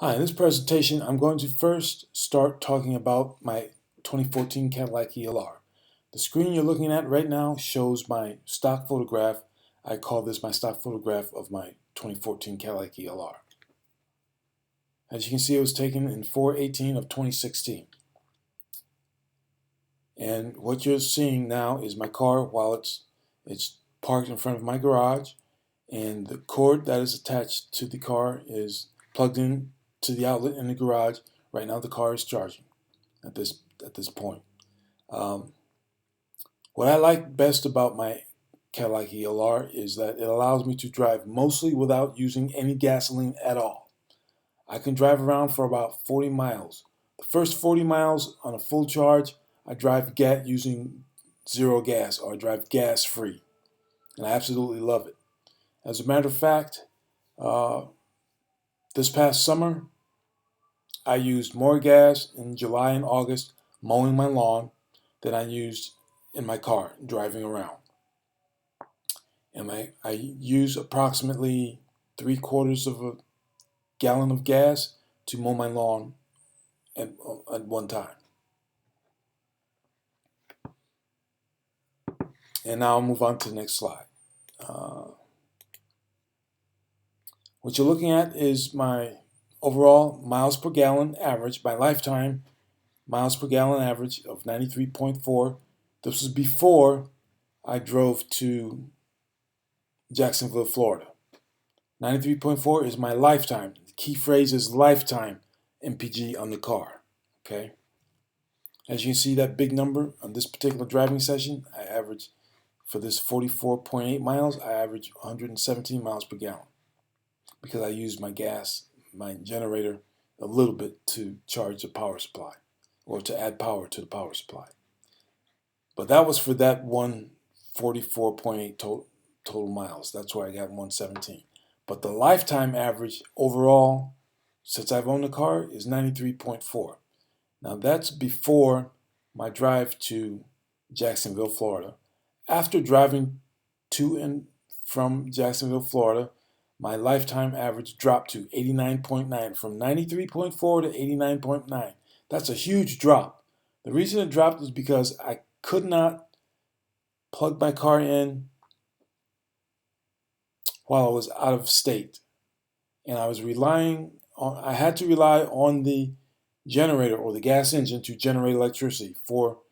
Hi, in this presentation, I'm going to first start talking about my 2014 Cadillac ELR. The screen you're looking at right now shows my stock photograph. I call this my stock photograph of my 2014 Cadillac ELR. As you can see, it was taken in 4/18 of 2016. And what you're seeing now is my car while it's parked in front of my garage, and the cord that is attached to the car is plugged in to the outlet in the garage. Right now the car is charging at this point. What I like best about my Cadillac ELR is that it allows me to drive mostly without using any gasoline at all. I can drive around for about 40 miles. The first 40 miles on a full charge, I drive using zero gas, or I drive gas free, and I absolutely love it. As a matter of fact, this past summer, I used more gas in July and August mowing my lawn than I used in my car driving around. And I use approximately 3/4 of a gallon of gas to mow my lawn at one time. And now I'll move on to the next slide. What you're looking at is my overall miles per gallon average, my lifetime miles per gallon average of 93.4. This was before I drove to Jacksonville, Florida. 93.4 is my lifetime. The key phrase is lifetime MPG on the car. Okay. As you can see, that big number on this particular driving session, I average for this 44.8 miles, I average 117 miles per gallon because I use my generator a little bit to charge the power supply or to add power to the power supply. But that was for that 144.8 total miles. That's where I got 117. But the lifetime average overall, since I've owned the car, is 93.4. Now that's before my drive to Jacksonville, Florida. After driving to and from Jacksonville, Florida, my lifetime average dropped to 89.9, from 93.4 to 89.9. That's a huge drop. The reason it dropped is because I could not plug my car in while I was out of state. And I had to rely on the generator or the gas engine to generate electricity for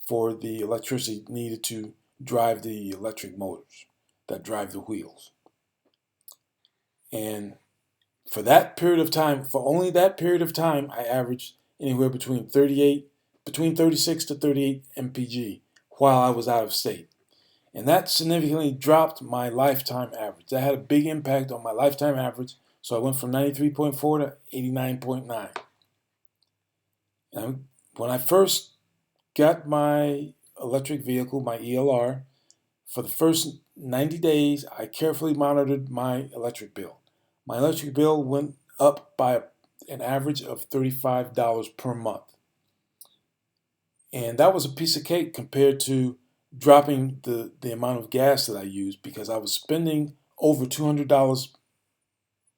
the electricity needed to drive the electric motors that drive the wheels. And for that period of time, for only that period of time, I averaged anywhere between 36 to 38 mpg while I was out of state. And that significantly dropped my lifetime average. That had a big impact on my lifetime average. So I went from 93.4 to 89.9. And when I first got my electric vehicle, my ELR, for the first 90 days, I carefully monitored my electric bill. My electric bill went up by an average of $35 per month. And that was a piece of cake compared to dropping the amount of gas that I used, because I was spending over $200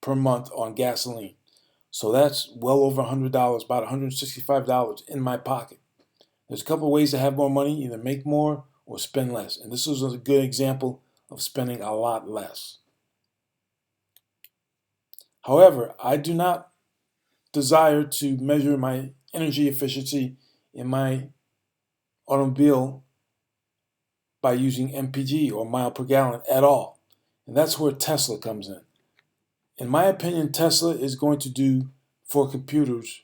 per month on gasoline. So that's well over $100, about $165 in my pocket. There's a couple of ways to have more money: either make more or spend less. And this was a good example of spending a lot less. However, I do not desire to measure my energy efficiency in my automobile by using MPG or mile per gallon at all. And that's where Tesla comes in. In my opinion, Tesla is going to do for computers,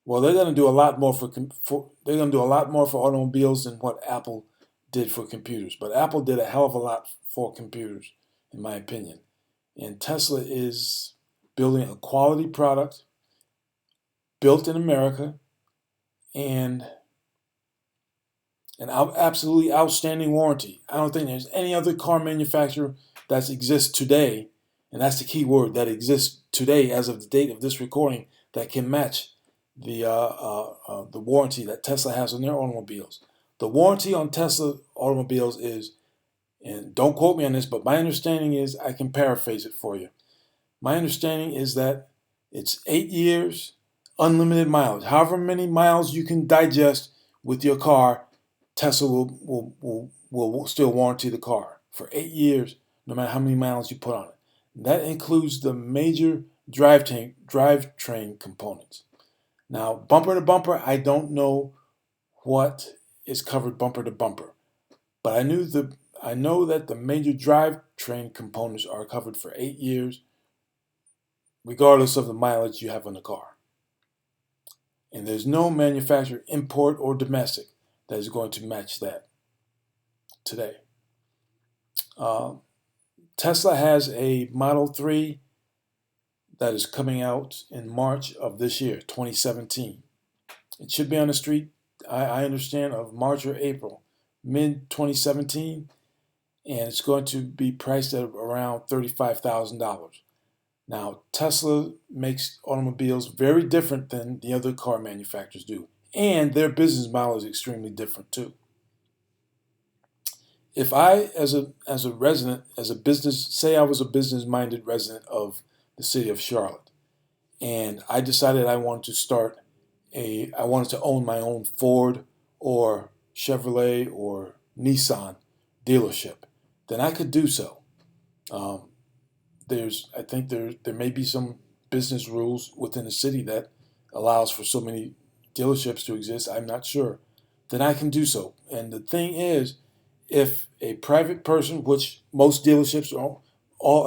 well, they're going to do a lot more they're going to do a lot more for automobiles than what Apple did for computers. But Apple did a hell of a lot for computers, in my opinion. And Tesla is building a quality product built in America, and an absolutely outstanding warranty. I don't think there's any other car manufacturer that exists today, and that's the key word, that exists today as of the date of this recording, that can match the warranty that Tesla has on their automobiles. The warranty on Tesla automobiles is, and don't quote me on this, but my understanding is, I can paraphrase it for you. My understanding is that It's 8 years, unlimited mileage. However many miles you can digest with your car, Tesla will still warranty the car for 8 years, no matter how many miles you put on it. That includes the major drivetrain components. Now, bumper to bumper, I don't know what is covered bumper to bumper, but I know that the major drivetrain components are covered for 8 years, regardless of the mileage you have on the car. And there's no manufacturer, import or domestic, that is going to match that today. Tesla has a Model 3 that is coming out in March of this year, 2017. It should be on the street, I understand, of March or April, mid-2017, and it's going to be priced at around $35,000. Now, Tesla makes automobiles very different than the other car manufacturers do, and their business model is extremely different too. If I, as a resident, say I was a business-minded resident of the city of Charlotte, and I decided I wanted to own my own Ford or Chevrolet or Nissan dealership, then I could do so. I think there may be some business rules within the city that allows for so many dealerships to exist. I'm not sure. Then I can do so. And the thing is, if a private person, which most dealerships are,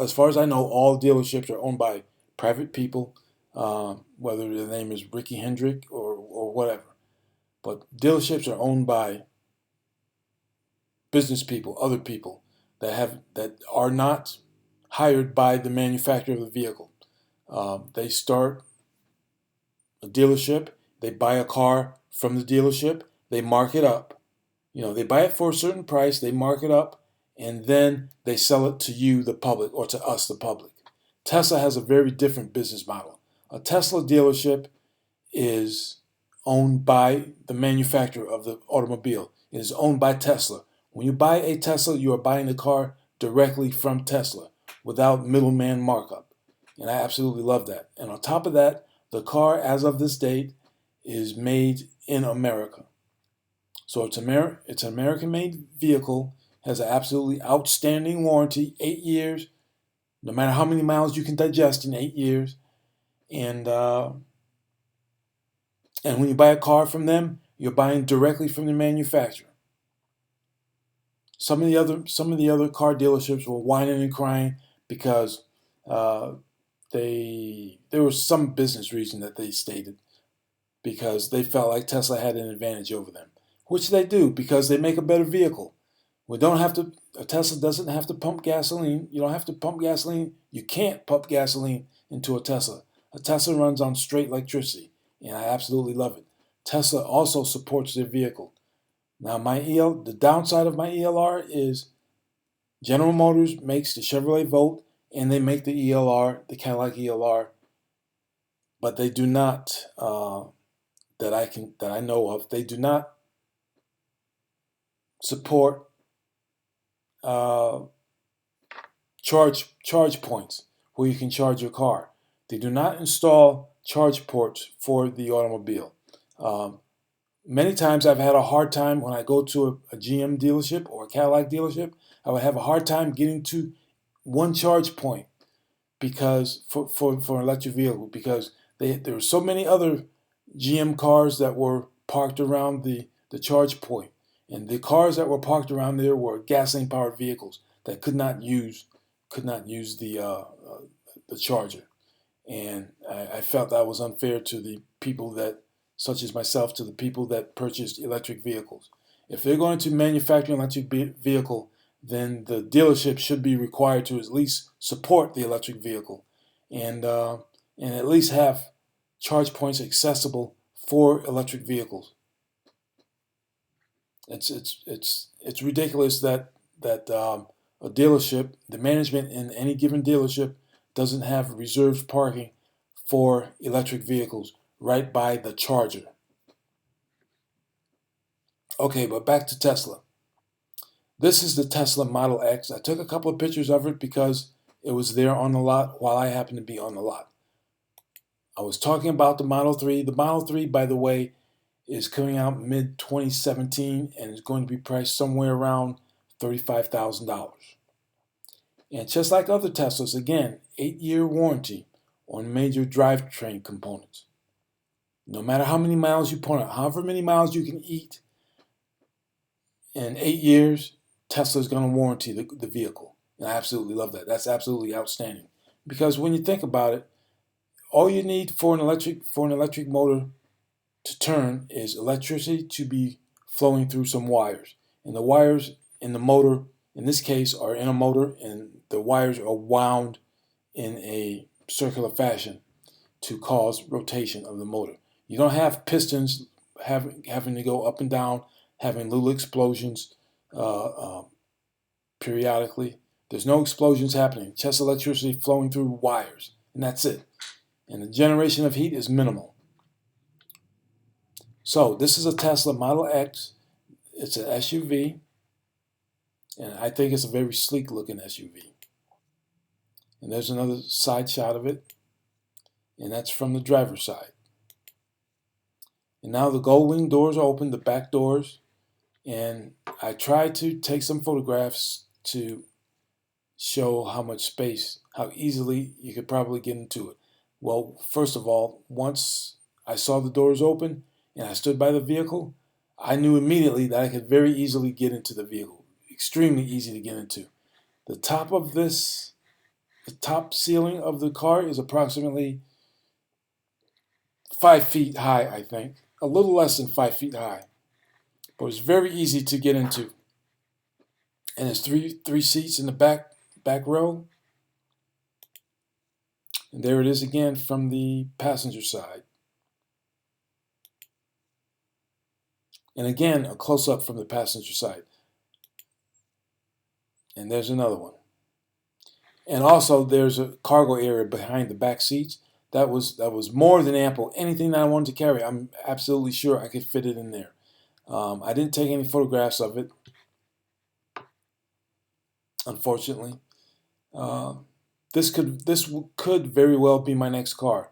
as far as I know, all dealerships are owned by private people, whether the name is Ricky Hendrick or whatever. But dealerships are owned by business people, other people that are not hired by the manufacturer of the vehicle. They start a dealership, they buy a car from the dealership, they mark it up. They buy it for a certain price, they mark it up, and then they sell it to you, the public, or to us, the public. Tesla has a very different business model. A Tesla dealership is owned by the manufacturer of the automobile. It is owned by Tesla. When you buy a Tesla, you are buying the car directly from Tesla without middleman markup. And I absolutely love that. And on top of that, the car, as of this date, is made in America. So it's an American-made vehicle, has an absolutely outstanding warranty, 8 years, no matter how many miles you can digest in 8 years. And when you buy a car from them, you're buying directly from the manufacturer. Some of the other car dealerships were whining and crying because there was some business reason that they stated, because they felt like Tesla had an advantage over them, which they do because they make a better vehicle. A Tesla doesn't have to pump gasoline. You don't have to pump gasoline. You can't pump gasoline into a Tesla. A Tesla runs on straight electricity, and I absolutely love it. Tesla also supports their vehicle. Now, the downside of my ELR is General Motors makes the Chevrolet Volt, and they make the ELR, the Cadillac ELR, but they do not, that I know of, they do not support charge points where you can charge your car. They do not install charge ports for the automobile. Many times I've had a hard time when I go to a GM dealership or a Cadillac dealership. I would have a hard time getting to one charge point because for an electric vehicle, because there were so many other GM cars that were parked around the charge point. And the cars that were parked around there were gasoline-powered vehicles that could not use the charger, and I felt that was unfair to the people that, such as myself, to the people that purchased electric vehicles. If they're going to manufacture an electric vehicle, then the dealership should be required to at least support the electric vehicle, and at least have charge points accessible for electric vehicles. It's ridiculous that a dealership, the management in any given dealership, doesn't have reserved parking for electric vehicles right by the charger. Okay, but back to Tesla. This is the Tesla Model X. I took a couple of pictures of it because it was there on the lot while I happened to be on the lot. I was talking about the Model 3. The Model 3, by the way, is coming out mid-2017 and is going to be priced somewhere around $35,000. And just like other Teslas, again, 8-year warranty on major drivetrain components. No matter how many miles you put on it, however many miles you can eat, in 8 years, Tesla is going to warranty the vehicle. And I absolutely love that. That's absolutely outstanding. Because when you think about it, all you need for an electric motor to turn is electricity to be flowing through some wires. And the wires in the motor, in this case, are in a motor, and the wires are wound in a circular fashion to cause rotation of the motor. You don't have pistons having to go up and down, having little explosions periodically. There's no explosions happening, just electricity flowing through wires, and that's it. And the generation of heat is minimal. So this is a Tesla Model X. It's an SUV, and I think it's a very sleek looking SUV. And there's another side shot of it, and that's from the driver's side. And now the gold wing doors are open, the back doors, and I tried to take some photographs to show how much space, how easily you could probably get into it. Well, first of all, once I saw the doors open and I stood by the vehicle, I knew immediately that I could very easily get into the vehicle. Extremely easy to get into. The top ceiling of the car is approximately 5 feet high, I think. A little less than 5 feet high. But it's very easy to get into. And there's three seats in the back row. And there it is again from the passenger side. And again, a close-up from the passenger side. And there's another one. And also there's a cargo area behind the back seats. That was more than ample. Anything that I wanted to carry, I'm absolutely sure I could fit it in there. I didn't take any photographs of it, unfortunately. This could very well be my next car.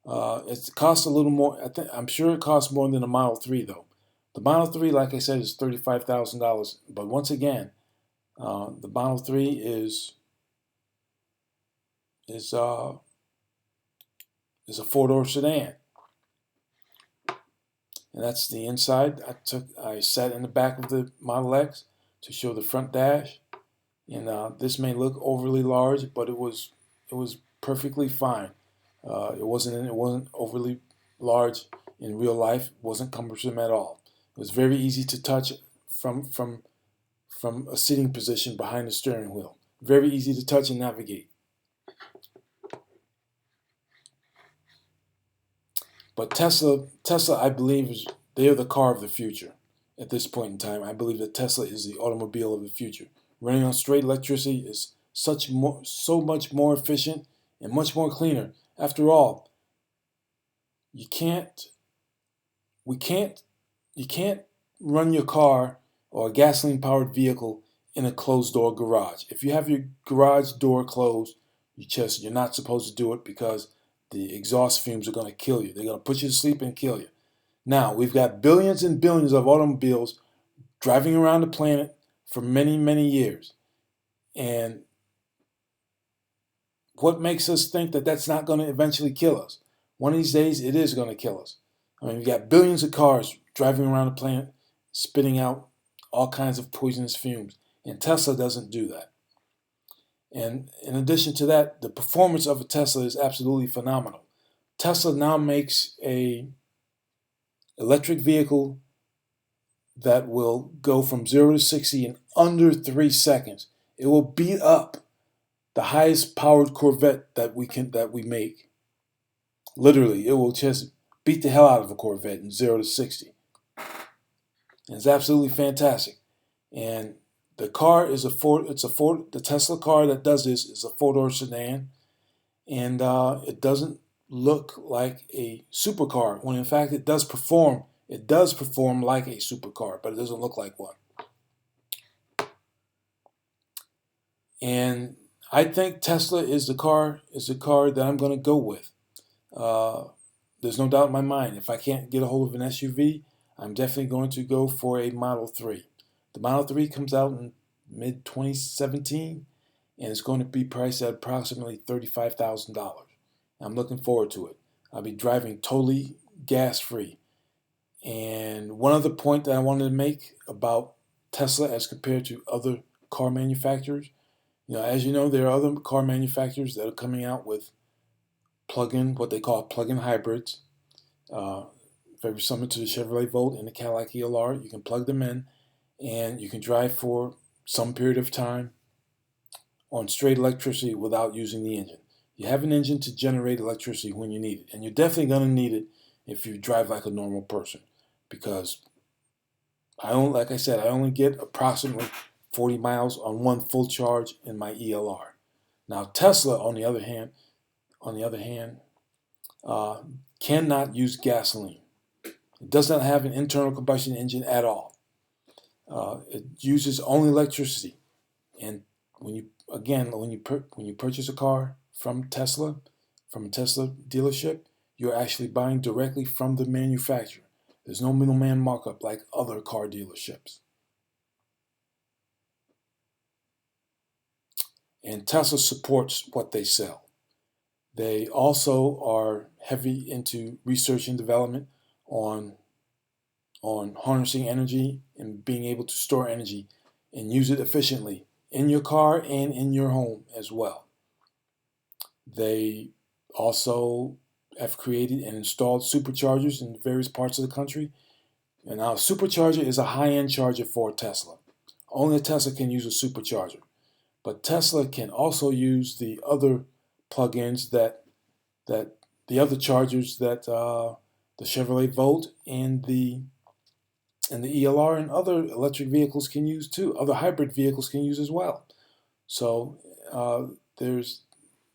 It costs a little more. I'm sure it costs more than a Model 3 though. The Model 3, like I said, is $35,000. But once again, the Model 3 is a four-door sedan, and that's the inside. I sat in the back of the Model X to show the front dash, and this may look overly large, but it was perfectly fine. It wasn't overly large in real life. It wasn't cumbersome at all. It was very easy to touch from a sitting position behind the steering wheel. Very easy to touch and navigate. But Tesla, I believe, they are the car of the future. At this point in time, I believe that Tesla is the automobile of the future. Running on straight electricity is so much more efficient and much more cleaner. After all, you can't run your car or a gasoline-powered vehicle in a closed-door garage. If you have your garage door closed, you're not supposed to do it because the exhaust fumes are going to kill you. They're going to put you to sleep and kill you. Now, we've got billions and billions of automobiles driving around the planet for many, many years. And what makes us think that that's not going to eventually kill us? One of these days, it is going to kill us. I mean, we've got billions of cars driving around the planet, spitting out all kinds of poisonous fumes. And Tesla doesn't do that. And in addition to that, the performance of a Tesla is absolutely phenomenal. Tesla now makes a electric vehicle that will go from 0 to 60 in under 3 seconds. It will beat up the highest powered Corvette that we make. Literally, it will just beat the hell out of a Corvette in 0 to 60. And it's absolutely fantastic. And the car is the Tesla car that does this is a four-door sedan, and it doesn't look like a supercar when in fact it does perform. It does perform like a supercar, but it doesn't look like one. And I think Tesla is the car that I'm going to go with. Uh, there's no doubt in my mind, if I can't get a hold of an SUV, I'm definitely going to go for a Model 3. The Model 3 comes out in mid 2017 and it's going to be priced at approximately $35,000. I'm looking forward to it. I'll be driving totally gas free. And one other point that I wanted to make about Tesla as compared to other car manufacturers, as you know, there are other car manufacturers that are coming out with plug-in, what they call plug-in hybrids, uh, very similar to the Chevrolet Volt and the Cadillac ELR. You can plug them in, and you can drive for some period of time on straight electricity without using the engine. You have an engine to generate electricity when you need it, and you're definitely going to need it if you drive like a normal person, because like I said, I only get approximately 40 miles on one full charge in my ELR. Now Tesla, on the other hand, uh, cannot use gasoline. It does not have an internal combustion engine at all. It uses only electricity. And when you purchase a car from a Tesla dealership, you're actually buying directly from the manufacturer. There's no middleman markup like other car dealerships. And Tesla supports what they sell. They also are heavy into research and development on harnessing energy and being able to store energy and use it efficiently in your car and in your home as well. They also have created and installed superchargers in various parts of the country. And now a supercharger is a high-end charger for Tesla. Only a Tesla can use a supercharger. But Tesla can also use the other plug-ins that the other chargers that the Chevrolet Volt and the ELR and other electric vehicles can use too. Other hybrid vehicles can use as well. So there's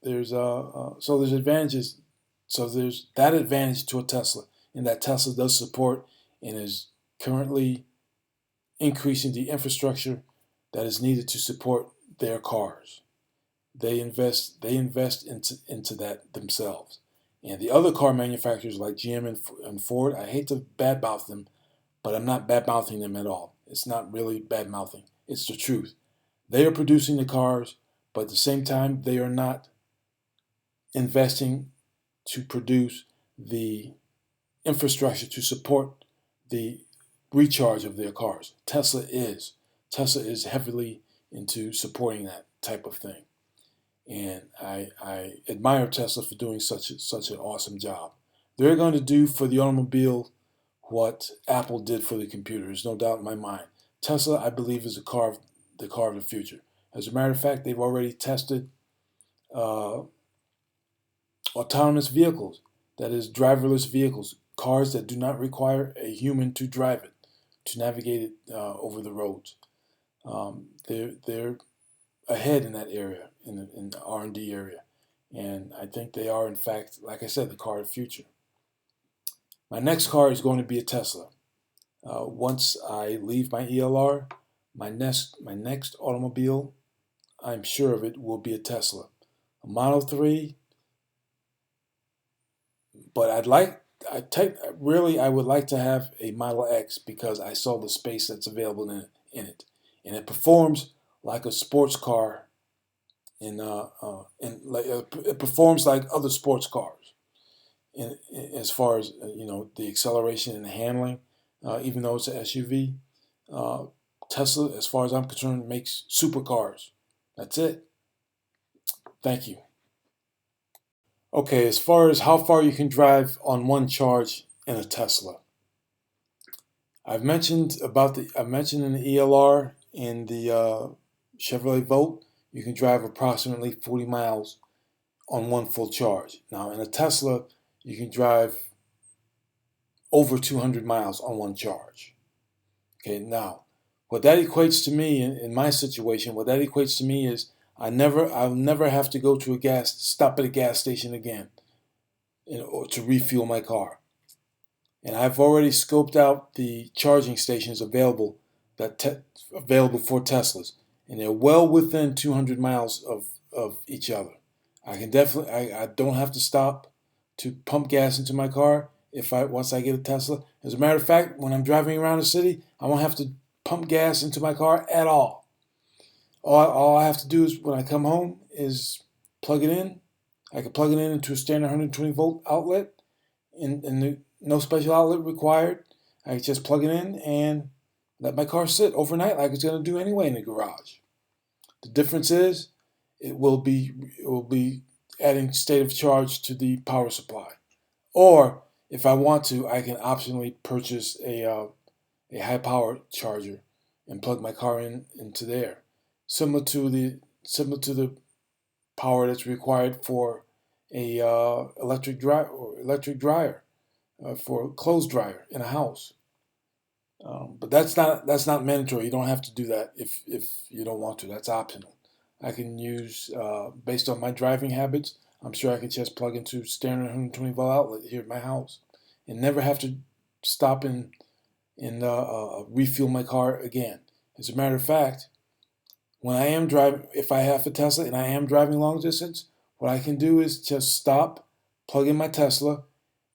advantages. So there's that advantage to a Tesla, in that Tesla does support and is currently increasing the infrastructure that is needed to support their cars. They invest into that themselves. And the other car manufacturers like GM and Ford, I hate to badmouth them, but I'm not badmouthing them at all. It's not really badmouthing. It's the truth. They are producing the cars, but at the same time, they are not investing to produce the infrastructure to support the recharge of their cars. Tesla is. Tesla is heavily into supporting that type of thing. And I admire Tesla for doing such an awesome job. They're going to do for the automobile what Apple did for the computer. There's no doubt in my mind. Tesla, I believe, is the car of the future. As a matter of fact, they've already tested autonomous vehicles, that is, driverless vehicles, cars that do not require a human to drive it, to navigate it over the roads. They're ahead in that area, in the R&D area, and I think they are, in fact, like I said, the car of the future. My next car is going to be a Tesla. Once I leave my ELR, my next automobile, I'm sure of it, will be a Tesla, a Model 3. But I would like to have a Model X, because I saw the space that's available in it, and it performs like a sports car. It performs like other sports cars, as far as the acceleration and the handling. Even though it's an SUV, Tesla, as far as I'm concerned, makes supercars. That's it. Thank you. Okay, as far as how far you can drive on one charge in a Tesla, I mentioned in the ELR and the Chevrolet Volt, you can drive approximately 40 miles on one full charge. Now, in a Tesla, you can drive over 200 miles on one charge. Okay, now, what that equates to me in my situation, what that equates to me is I'll never have to go to stop at a gas station again to refuel my car. And I've already scoped out the charging stations available available for Teslas, and they're well within 200 miles of each other. I don't have to stop to pump gas into my car once I get a Tesla. As a matter of fact, when I'm driving around the city, I won't have to pump gas into my car at all. All I have to do is when I come home is plug it in. I can plug it in into a standard 120 volt outlet, and no special outlet required. I can just plug it in and let my car sit overnight like it's going to do anyway in the garage. The difference is it will be adding state of charge to the power supply. Or if I want to, I can optionally purchase a high power charger and plug my car into there, similar to the power that's required for a electric dryer for a clothes dryer in a house. But that's not mandatory. You don't have to do that if you don't want to. That's optional. I can use based on my driving habits. I'm sure I could just plug into standard 120 volt outlet here at my house and never have to stop and refuel my car again. As a matter of fact, when I am driving, if I have a Tesla and I am driving long distance, what I can do is just stop, plug in my Tesla,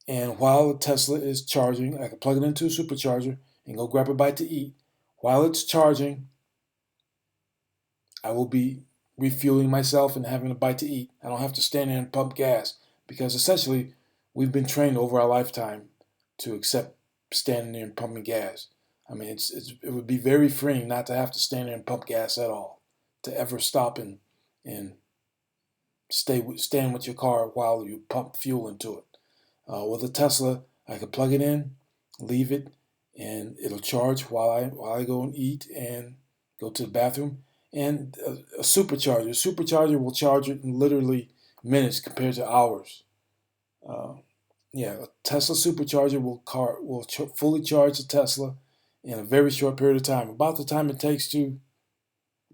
and while the Tesla is charging, I can plug it into a supercharger and go grab a bite to eat. While it's charging, I will be refueling myself and having a bite to eat. I don't have to stand there and pump gas because essentially we've been trained over our lifetime to accept standing there and pumping gas. I mean, it would be very freeing not to have to stand there and pump gas at all, to ever stop and stand with your car while you pump fuel into it. With a Tesla, I can plug it in, leave it, and it'll charge while I go and eat and go to the bathroom. And a supercharger will charge it in literally minutes compared to hours. Yeah, a Tesla supercharger will fully charge the Tesla in a very short period of time, about the time it takes to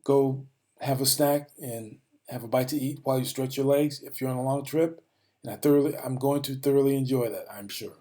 go have a snack and have a bite to eat while you stretch your legs if you're on a long trip. And I'm going to thoroughly enjoy that, I'm sure.